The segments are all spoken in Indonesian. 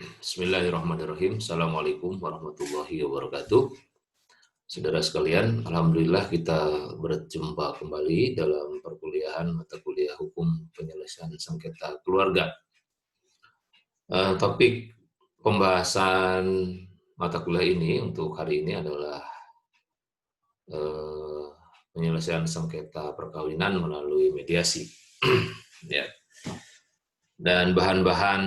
Bismillahirrahmanirrahim. Assalamualaikum warahmatullahi wabarakatuh. Saudara sekalian, alhamdulillah kita berjumpa kembali dalam perkuliahan mata kuliah hukum penyelesaian sengketa keluarga. Topik pembahasan mata kuliah ini untuk hari ini adalah penyelesaian sengketa perkawinan melalui mediasi. Ya. Dan bahan-bahan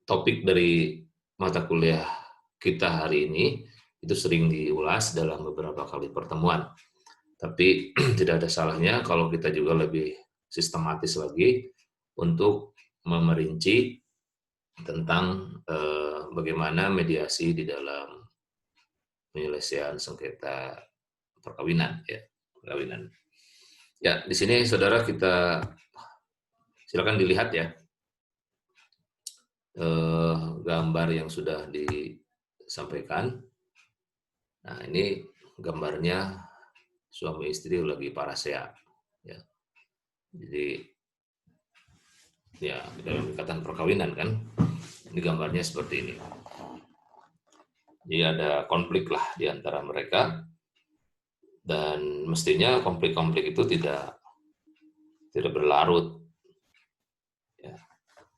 topik dari mata kuliah kita hari ini itu sering diulas dalam beberapa kali pertemuan. Tapi tidak ada salahnya kalau kita juga lebih sistematis lagi untuk memerinci tentang bagaimana mediasi di dalam penyelesaian sengketa perkawinan, ya, perkawinan. Ya, di sini saudara kita silakan dilihat ya. Gambar yang sudah disampaikan. Nah, ini gambarnya suami istri lagi parasea. Ya. Jadi, ya dalam ikatan perkawinan kan, ini gambarnya seperti ini. Jadi ada konflik lah di antara mereka, dan mestinya konflik-konflik itu tidak berlarut.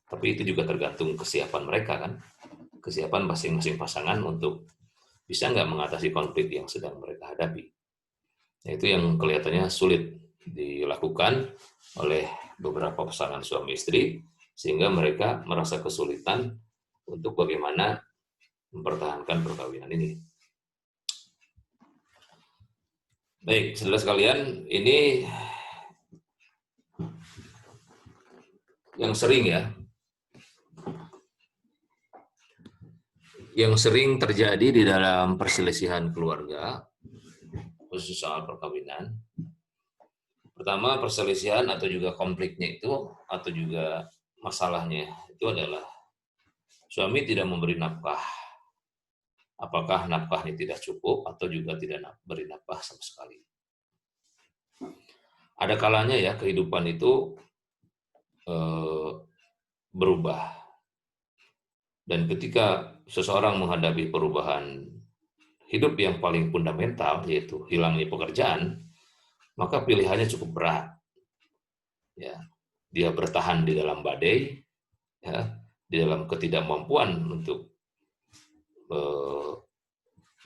Tapi itu juga tergantung kesiapan mereka kan, kesiapan masing-masing pasangan untuk bisa nggak mengatasi konflik yang sedang mereka hadapi. Nah, itu yang kelihatannya sulit dilakukan oleh beberapa pasangan suami istri, sehingga mereka merasa kesulitan untuk bagaimana mempertahankan perkawinan ini. Baik, saudara sekalian, ini yang sering ya, yang sering terjadi di dalam perselisihan keluarga, khusus soal perkawinan. Pertama, perselisihan atau juga konfliknya itu, atau juga masalahnya itu adalah suami tidak memberi nafkah. Apakah nafkahnya tidak cukup atau juga tidak beri nafkah sama sekali. Ada kalanya ya kehidupan itu berubah. Dan ketika seseorang menghadapi perubahan hidup yang paling fundamental, yaitu hilangnya pekerjaan, maka pilihannya cukup berat. Ya, dia bertahan di dalam badai, ya, di dalam ketidakmampuan untuk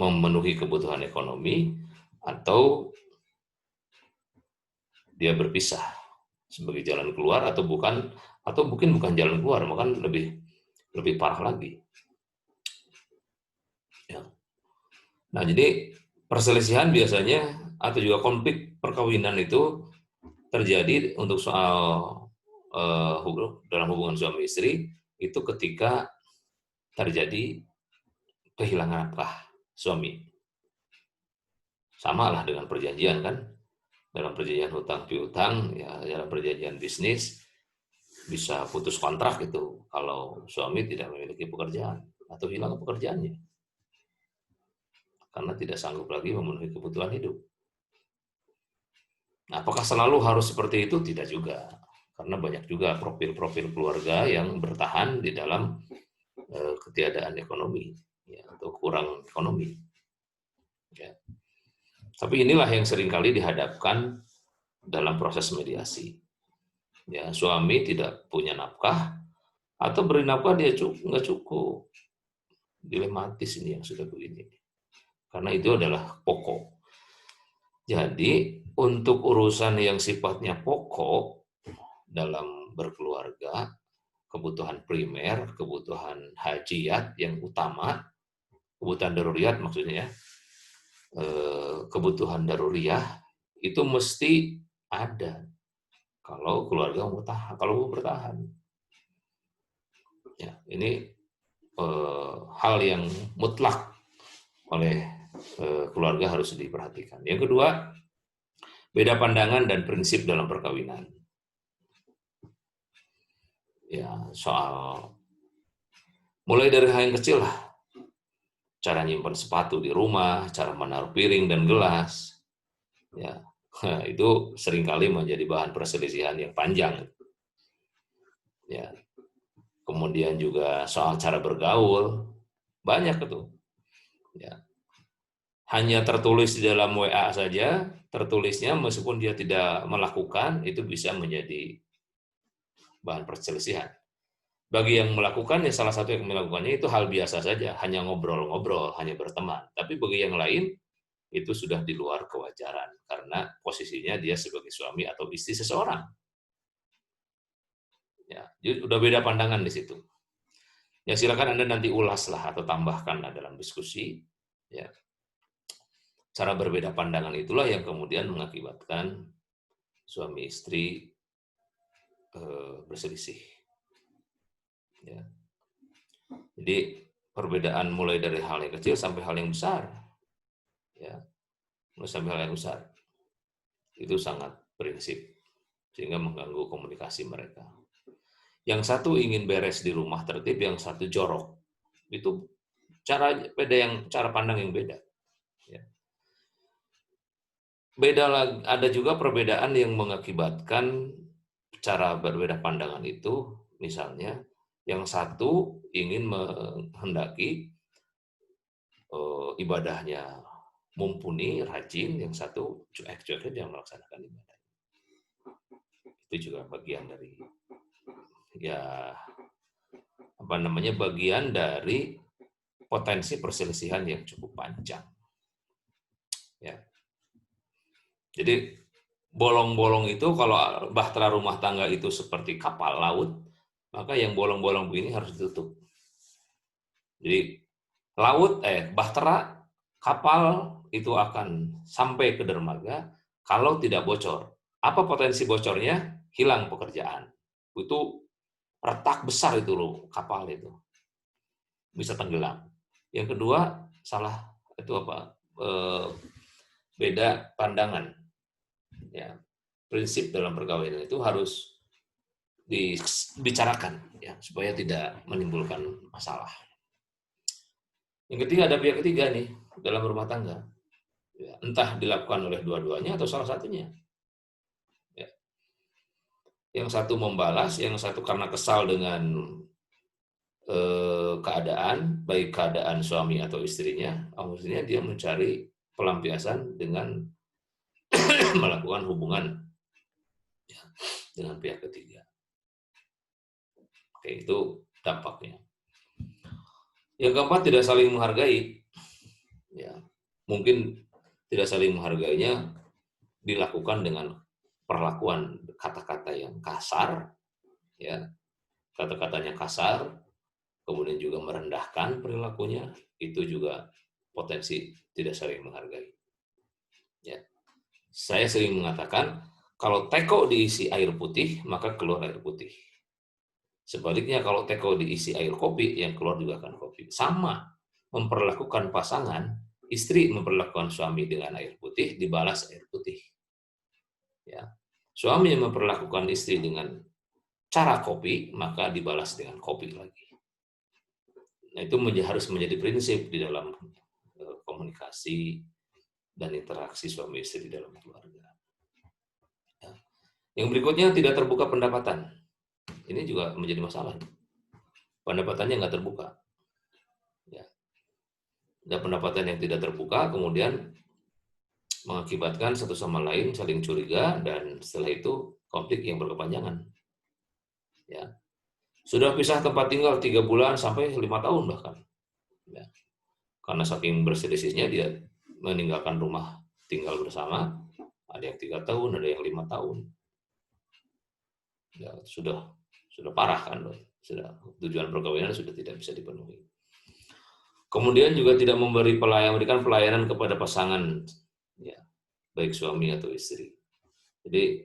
memenuhi kebutuhan ekonomi, atau dia berpisah sebagai jalan keluar, atau mungkin bukan jalan keluar, bahkan lebih parah lagi. Ya. Nah, jadi perselisihan biasanya atau juga konflik perkawinan itu terjadi untuk soal dalam hubungan suami istri itu ketika terjadi kehilangan nafkah suami. Sama lah dengan perjanjian kan, dalam perjanjian hutang piutang, ya dalam perjanjian bisnis bisa putus kontrak itu kalau suami tidak memiliki pekerjaan atau hilang pekerjaannya karena tidak sanggup lagi memenuhi kebutuhan hidup. Nah, apakah selalu harus seperti itu? Tidak juga, karena banyak juga profil-profil keluarga yang bertahan di dalam ketiadaan ekonomi, ya, atau kurang ekonomi. Ya. Tapi inilah yang seringkali dihadapkan dalam proses mediasi. Ya, suami tidak punya nafkah atau beri nafkah dia nggak cukup. Dilematis ini yang sudah begini. Karena itu adalah pokok. Jadi untuk urusan yang sifatnya pokok dalam berkeluarga, kebutuhan primer, kebutuhan hajiyat yang utama, kebutuhan daruriyat maksudnya ya, kebutuhan daruriyah itu mesti ada kalau keluarga mau bertahan. Ya, ini hal yang mutlak oleh keluarga harus diperhatikan. Yang kedua, beda pandangan dan prinsip dalam perkawinan. Ya, soal mulai dari hal yang kecil lah. Cara nyimpan sepatu di rumah, cara menaruh piring dan gelas. Ya, itu seringkali menjadi bahan perselisihan yang panjang. Ya. kemudian juga soal cara bergaul, banyak itu. Ya. Hanya tertulis di dalam WA saja, tertulisnya meskipun dia tidak melakukan, itu bisa menjadi bahan perselisihan. Bagi yang melakukannya, salah satu yang melakukannya itu hal biasa saja, hanya ngobrol-ngobrol, hanya berteman. Tapi bagi yang lain, itu sudah di luar kewajaran, karena posisinya dia sebagai suami atau istri seseorang. Ya, jadi udah beda pandangan di situ. Ya silakan Anda nanti ulaslah atau tambahkan dalam diskusi. Ya, cara berbeda pandangan itulah yang kemudian mengakibatkan suami istri berselisih. Ya. Jadi perbedaan mulai dari hal yang kecil sampai hal yang besar, ya, mulai sampai hal yang besar, itu sangat prinsip sehingga mengganggu komunikasi mereka. Yang satu ingin beres di rumah tertib, yang satu jorok. Itu cara pandang yang beda. Ya. Beda lagi, ada juga perbedaan yang mengakibatkan cara berbeda pandangan itu, misalnya yang satu ingin menghendaki ibadahnya mumpuni, rajin, yang satu cuek-cuek saja melaksanakan ibadah. Itu juga bagian dari bagian dari potensi perselisihan yang cukup panjang. Ya. Jadi bolong-bolong itu kalau bahtera rumah tangga itu seperti kapal laut, maka yang bolong-bolong begini harus ditutup. Jadi bahtera kapal itu akan sampai ke dermaga kalau tidak bocor. Apa potensi bocornya? Hilang pekerjaan. Itu retak besar itu loh kapal itu. Bisa tenggelam. Yang kedua, beda pandangan. Ya, prinsip dalam perkawinan itu harus dibicarakan ya supaya tidak menimbulkan masalah. Yang ketiga, ada pihak ketiga nih dalam rumah tangga. Ya, entah dilakukan oleh dua-duanya atau salah satunya. Ya. Yang satu membalas, yang satu karena kesal dengan keadaan, baik keadaan suami atau istrinya, akhirnya dia mencari pelampiasan dengan melakukan hubungan ya, dengan pihak ketiga. Oke, itu dampaknya. Yang keempat, tidak saling menghargai. Ya, mungkin tidak saling menghargainya dilakukan dengan perlakuan kata-kata yang kasar, ya, kata-katanya kasar, kemudian juga merendahkan perilakunya, itu juga potensi tidak saling menghargai. Ya. Saya sering mengatakan, kalau teko diisi air putih, maka keluar air putih. Sebaliknya kalau teko diisi air kopi, yang keluar juga akan kopi. Sama, memperlakukan pasangan, istri memperlakukan suami dengan air putih, dibalas air putih. Ya. Suami yang memperlakukan istri dengan cara kopi, maka dibalas dengan kopi lagi. Nah, itu harus menjadi prinsip di dalam komunikasi dan interaksi suami istri di dalam keluarga. Ya. Yang berikutnya, tidak terbuka pendapatan. Ini juga menjadi masalah. Pendapatannya nggak terbuka. Ya. Ada pendapatan yang tidak terbuka, kemudian mengakibatkan satu sama lain saling curiga, dan setelah itu konflik yang berkepanjangan. Ya. Sudah pisah tempat tinggal 3 bulan sampai 5 tahun bahkan. Ya. Karena saking berselisihnya dia meninggalkan rumah tinggal bersama, ada yang 3 tahun, ada yang 5 tahun. Ya, sudah parah kan, sudah tujuan perkawinan sudah tidak bisa dipenuhi. Kemudian juga tidak memberikan pelayanan kepada pasangan, ya, baik suami atau istri. Jadi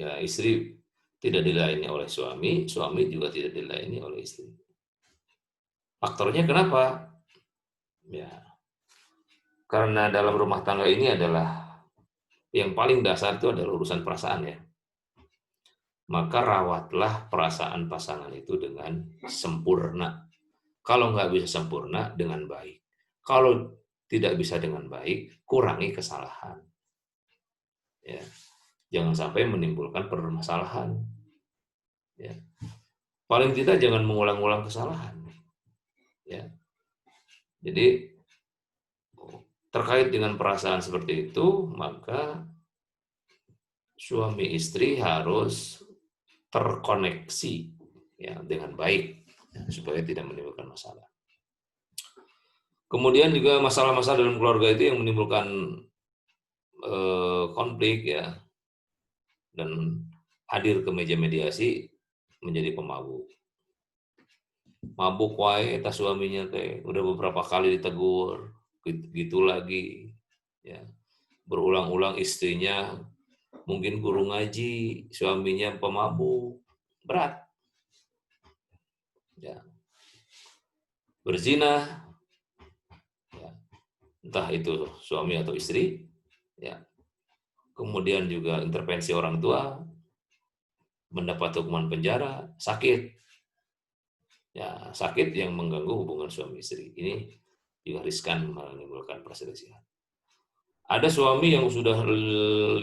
ya istri tidak dilayani oleh suami, suami juga tidak dilayani oleh istri. Faktornya kenapa? Ya, karena dalam rumah tangga ini adalah yang paling dasar itu adalah urusan perasaan ya. Maka rawatlah perasaan pasangan itu dengan sempurna. Kalau nggak bisa sempurna, dengan baik. Kalau tidak bisa dengan baik, kurangi kesalahan. Ya. Jangan sampai menimbulkan permasalahan. Ya. paling tidak jangan mengulang-ulang kesalahan. Ya. Jadi terkait dengan perasaan seperti itu, maka suami istri harus terkoneksi ya dengan baik ya, supaya tidak menimbulkan masalah. Kemudian juga masalah-masalah dalam keluarga itu yang menimbulkan konflik ya, dan hadir ke meja mediasi menjadi pemabuk. Mabuk wae tas suaminya teh udah beberapa kali ditegur, gitu lagi ya. Berulang-ulang istrinya mungkin guru ngaji, suaminya pemabuk, berat. Ya. Berzina, ya. Entah itu suami atau istri, ya. Kemudian juga intervensi orang tua, mendapat hukuman penjara, sakit. Ya, sakit yang mengganggu hubungan suami istri. Ini juga riskan menimbulkan perselisihan. Ada suami yang sudah 57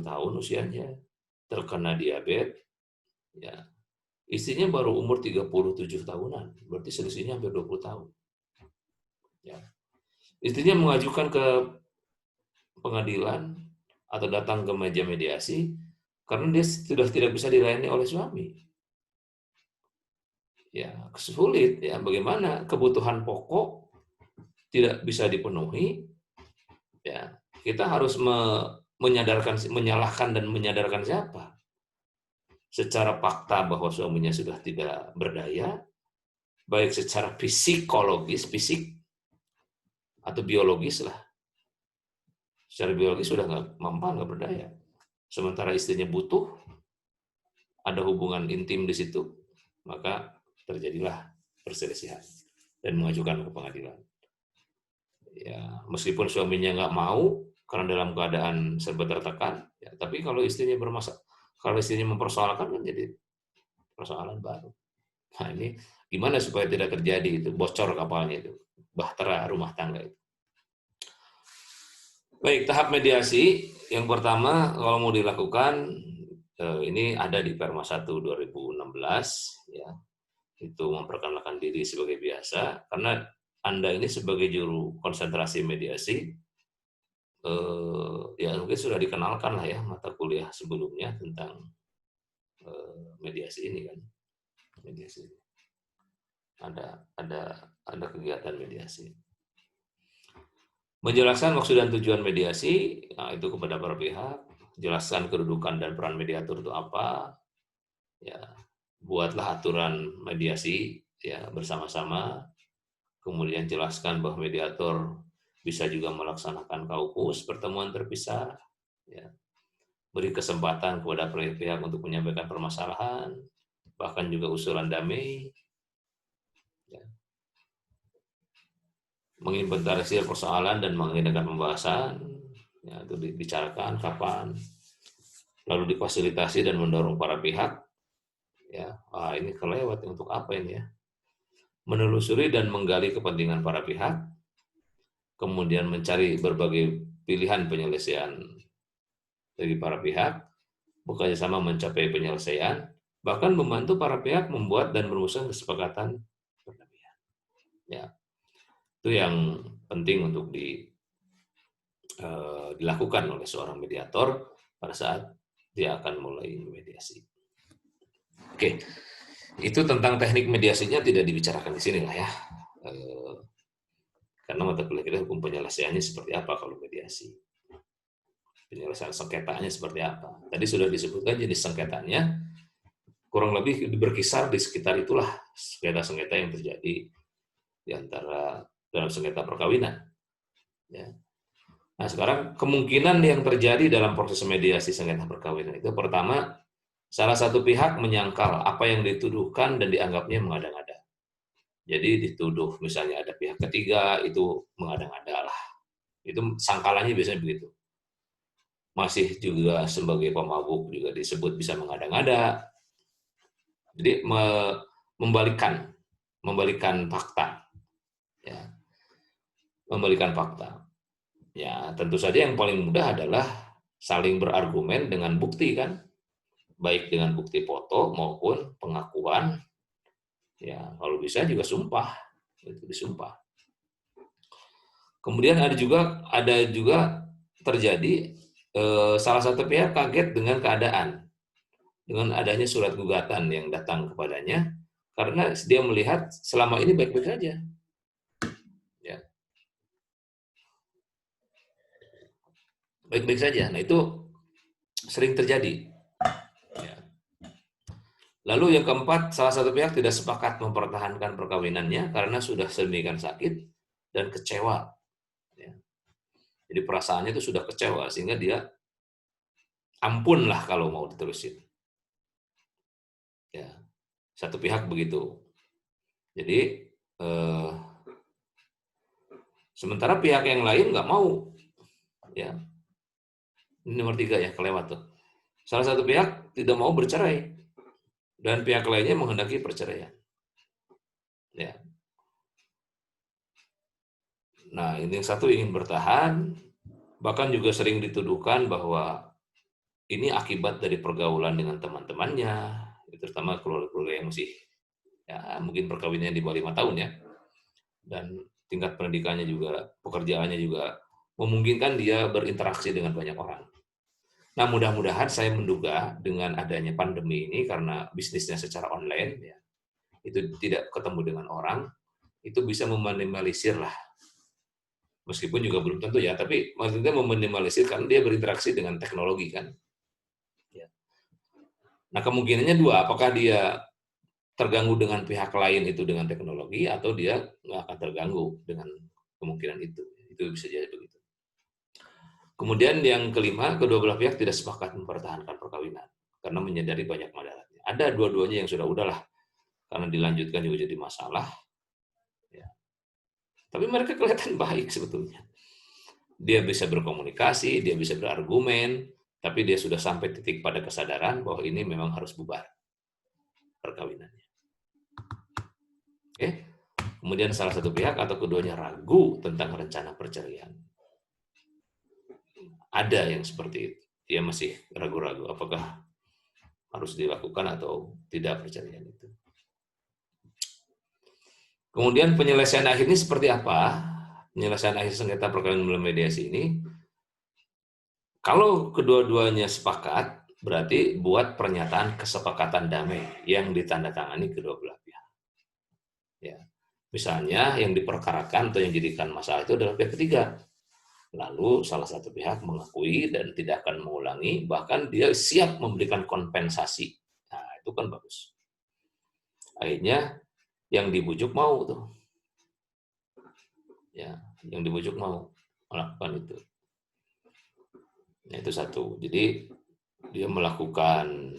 tahun usianya, terkena diabetes, ya. Istrinya baru umur 37 tahunan, berarti selisihnya hampir 20 tahun. Ya. Istrinya mengajukan ke pengadilan atau datang ke meja mediasi karena dia sudah tidak bisa dilayani oleh suami. Ya, sulit ya, bagaimana kebutuhan pokok tidak bisa dipenuhi, ya kita harus menyalahkan dan menyadarkan siapa? Secara fakta bahwa suaminya sudah tidak berdaya, baik secara psikologis, fisik atau biologis lah. Secara biologis sudah nggak mampu, nggak berdaya. Sementara istrinya butuh, ada hubungan intim di situ, maka terjadilah perselisihan dan mengajukan ke pengadilan. Ya, meskipun suaminya nggak mau karena dalam keadaan serba tertekan, ya, tapi kalau istrinya kalau istrinya mempersoalkan kan jadi persoalan baru. Nah ini gimana supaya tidak terjadi itu bocor kapalnya itu, bahtera rumah tangga itu. Baik, tahap mediasi yang pertama kalau mau dilakukan ini ada di Perma 1 2016 ya. Itu memperkenalkan diri sebagai biasa karena Anda ini sebagai juru konsentrasi mediasi ya mungkin sudah dikenalkan lah ya mata kuliah sebelumnya tentang mediasi ini kan. Mediasi. Ada kegiatan mediasi. Menjelaskan maksud dan tujuan mediasi, nah itu kepada para pihak, jelaskan kedudukan dan peran mediator itu apa, ya buatlah aturan mediasi ya bersama-sama, kemudian jelaskan bahwa mediator bisa juga melaksanakan kaukus pertemuan terpisah, ya beri kesempatan kepada pihak untuk menyampaikan permasalahan, bahkan juga usulan damai, ya. Menginventarisir persoalan dan mengagendakan pembahasan, ya, itu dibicarakan kapan, lalu difasilitasi dan mendorong para pihak, ya, ini kelewat untuk apa ini ya, menelusuri dan menggali kepentingan para pihak, kemudian mencari berbagai pilihan penyelesaian dari para pihak, bekerja sama mencapai penyelesaian, bahkan membantu para pihak membuat dan merumuskan kesepakatan perdamaian. Ya, itu yang penting untuk dilakukan oleh seorang mediator pada saat dia akan mulai mediasi. Oke, itu tentang teknik mediasinya tidak dibicarakan di sini lah ya, karena mata kuliah kita hukum penyelesaiannya seperti apa kalau mediasi, penyelesaian sengketanya seperti apa. Tadi sudah disebutkan jenis sengketanya kurang lebih berkisar di sekitar itulah sengketa-sengketa yang terjadi di antara dalam sengketa perkawinan. Ya. Nah sekarang kemungkinan yang terjadi dalam proses mediasi sengketa perkawinan itu pertama, salah satu pihak menyangkal apa yang dituduhkan dan dianggapnya mengada-ngada. Jadi dituduh misalnya ada pihak ketiga itu mengada-ngada lah. Itu sangkalannya biasanya begitu. Masih juga sebagai pemabuk juga disebut bisa mengada-ngada. Jadi membalikan fakta. Ya. Membalikan fakta. Ya, tentu saja yang paling mudah adalah saling berargumen dengan bukti kan. baik dengan bukti foto maupun pengakuan, ya kalau bisa juga sumpah, itu disumpah. Kemudian ada juga terjadi salah satu pihak kaget dengan keadaan, dengan adanya surat gugatan yang datang kepadanya, karena dia melihat selama ini baik-baik saja. Ya, baik-baik saja. Nah itu sering terjadi. Ya. Lalu yang keempat, salah satu pihak tidak sepakat mempertahankan perkawinannya karena sudah sedemikian sakit dan kecewa. Ya. Jadi perasaannya itu sudah kecewa sehingga dia ampun lah kalau mau diterusin. Ya, satu pihak begitu. Jadi sementara pihak yang lain nggak mau. Ya, ini nomor 3 ya, kelewat tuh. Salah satu pihak tidak mau bercerai dan pihak lainnya menghendaki perceraian. Ya. Nah, ini yang satu ingin bertahan, bahkan juga sering dituduhkan bahwa ini akibat dari pergaulan dengan teman-temannya, terutama keluarga-keluarga yang masih ya mungkin perkawinannya di bawah 5 tahun ya, dan tingkat pendidikannya juga, pekerjaannya juga memungkinkan dia berinteraksi dengan banyak orang. Nah, mudah-mudahan saya menduga dengan adanya pandemi ini karena bisnisnya secara online ya, itu tidak ketemu dengan orang, itu bisa meminimalisir lah. Meskipun juga belum tentu ya, tapi maksudnya meminimalisir karena dia berinteraksi dengan teknologi kan. Ya. Nah, kemungkinannya dua, apakah dia terganggu dengan pihak lain itu dengan teknologi atau dia nggak akan terganggu dengan kemungkinan itu. Itu bisa jadi begitu. Kemudian yang kelima, kedua belah pihak tidak sepakat mempertahankan perkawinan karena menyadari banyak madaratnya. Ada dua-duanya yang sudah udahlah karena dilanjutkan juga jadi masalah. Ya. Tapi mereka kelihatan baik sebetulnya. Dia bisa berkomunikasi, dia bisa berargumen, tapi dia sudah sampai titik pada kesadaran bahwa ini memang harus bubar perkawinannya. Oke? Kemudian salah satu pihak atau keduanya ragu tentang rencana perceraian. Ada yang seperti itu. Dia masih ragu-ragu apakah harus dilakukan atau tidak perceraian itu. Kemudian penyelesaian akhirnya seperti apa? Penyelesaian akhir sengketa perkawinan melalui mediasi ini, kalau kedua-duanya sepakat, berarti buat pernyataan kesepakatan damai yang ditandatangani kedua belah pihak. Ya. Misalnya yang diperkarakan atau yang dijadikan masalah itu adalah pihak ketiga. Lalu salah satu pihak mengakui dan tidak akan mengulangi, bahkan dia siap memberikan kompensasi. Nah, itu kan bagus. Akhirnya yang dibujuk mau tuh. Ya, yang dibujuk mau melakukan itu. Nah, itu satu. Jadi dia melakukan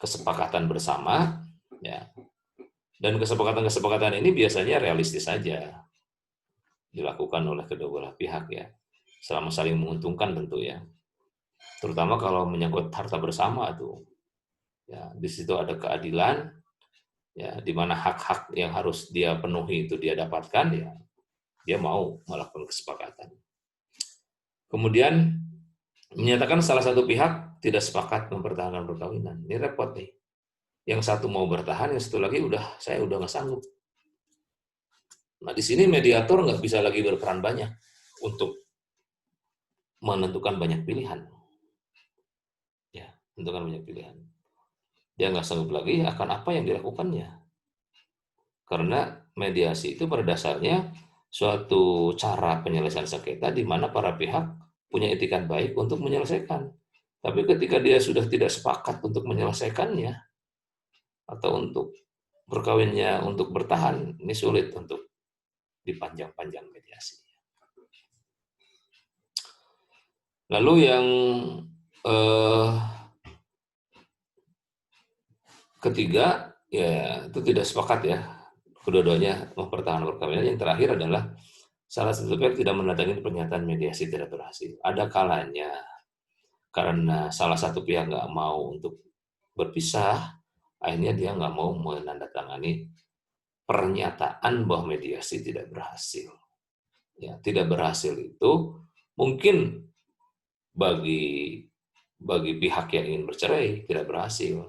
kesepakatan bersama, ya. Dan kesepakatan-kesepakatan ini biasanya realistis saja dilakukan oleh kedua belah pihak ya, selama saling menguntungkan tentu ya. Terutama kalau menyangkut harta bersama tuh, ya di situ ada keadilan, ya di mana hak-hak yang harus dia penuhi itu dia dapatkan ya, dia mau melakukan kesepakatan. Kemudian menyatakan salah satu pihak tidak sepakat mempertahankan perkawinan. Ini repot nih. Yang satu mau bertahan, yang satu lagi saya udah nggak sanggup. Nah di sini mediator nggak bisa lagi berperan banyak untuk menentukan banyak pilihan. Ya, menentukan banyak pilihan. Dia nggak sanggup lagi akan apa yang dilakukannya. Karena mediasi itu pada dasarnya suatu cara penyelesaian sengketa di mana para pihak punya etikat baik untuk menyelesaikan. Tapi ketika dia sudah tidak sepakat untuk menyelesaikannya atau untuk berkawinnya untuk bertahan, ini sulit untuk dipanjang-panjang mediasi. Lalu yang ketiga, ya itu tidak sepakat ya, kedua-duanya mempertahankan perkawinan. Yang terakhir adalah salah satu pihak tidak menandatangani pernyataan mediasi tidak berhasil. Ada kalanya karena salah satu pihak nggak mau untuk berpisah, akhirnya dia nggak mau menandatangani pernyataan bahwa mediasi tidak berhasil. Ya, tidak berhasil itu mungkin bagi bagi pihak yang ingin bercerai tidak berhasil.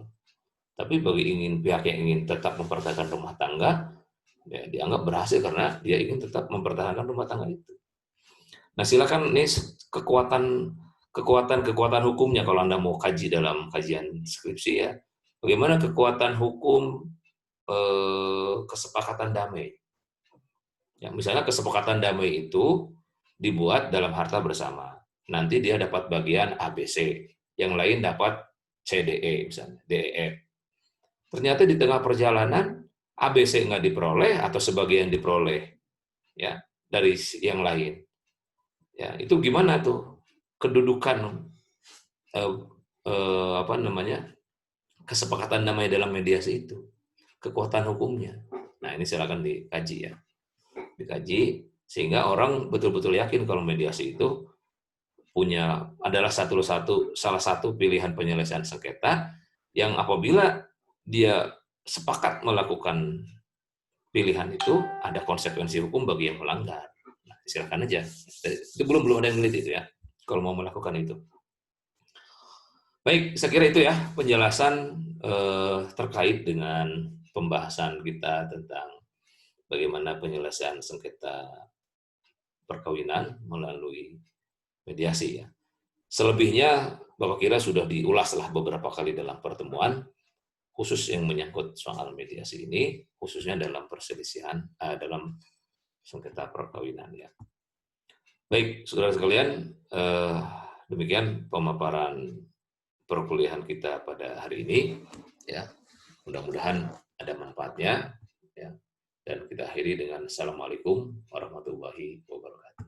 Tapi bagi pihak yang ingin tetap mempertahankan rumah tangga, ya dianggap berhasil karena dia ingin tetap mempertahankan rumah tangga itu. Nah, silakan ini kekuatan hukumnya kalau Anda mau kaji dalam kajian skripsi ya. Bagaimana kekuatan hukum kesepakatan damai? Ya, misalnya kesepakatan damai itu dibuat dalam harta bersama. Nanti dia dapat bagian ABC, yang lain dapat CDE misalnya, DEF. Ternyata di tengah perjalanan ABC nggak diperoleh atau sebagian diperoleh ya dari yang lain. Ya, itu gimana tuh kedudukan eh, apa namanya kesepakatan damai dalam mediasi itu, kekuatan hukumnya. Nah ini silakan dikaji ya, dikaji sehingga orang betul-betul yakin kalau mediasi itu adalah salah satu pilihan penyelesaian sengketa yang apabila dia sepakat melakukan pilihan itu ada konsekuensi hukum bagi yang melanggar. Nah, silakan aja. Itu belum ada yang meneliti itu ya. Kalau mau melakukan itu. Baik, saya kira itu ya penjelasan terkait dengan pembahasan kita tentang bagaimana penyelesaian sengketa perkawinan melalui mediasi ya. Selebihnya Bapak kira sudah diulaslah beberapa kali dalam pertemuan khusus yang menyangkut soal mediasi ini, khususnya dalam perselisihan dalam sengketa perkawinan ya. Baik, saudara sekalian, demikian pemaparan perkuliahan kita pada hari ini ya. Mudah-mudahan ada manfaatnya ya. Dan kita akhiri dengan assalamualaikum warahmatullahi wabarakatuh.